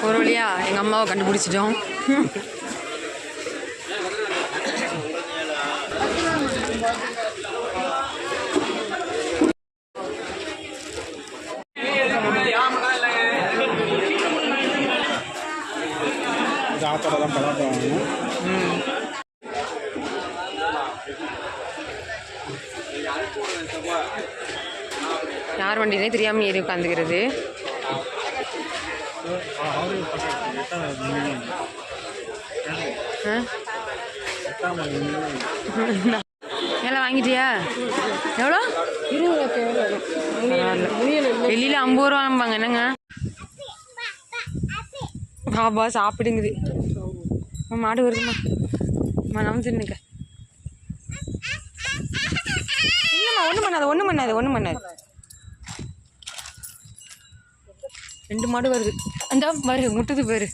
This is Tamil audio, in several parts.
ஒரு வழியா எங்கள் அம்மாவை கண்டுபிடிச்சிட்டோம். யார் வண்டினே தெரியாமல் ஏறி உட்காந்துக்கிறது. எல்லாம் வாங்கிட்டியா? எவ்வளோ? வெளியில் 50 ரூபாம்பாங்க. என்னங்க பாபா சாப்பிடுங்குது. மாடு வருதுமா, நம்ம தின்னுக்க. இல்லைம்மா, ஒன்றும் பண்ணாது. 2 மாடு வருது. அந்த பாரு முட்டுது பாரு.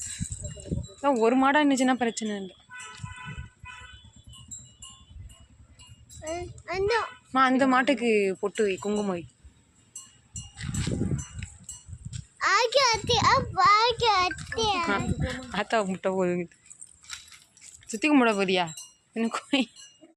ஒரு மாடாக இருந்துச்சுன்னா பிரச்சனை இல்லை. அந்த மாட்டுக்கு பொட்டு வை, குங்குமம் வை. ஆத்தா முட்டை போதுங்க. சுற்றி கும்பிட போதியா? எனக்கு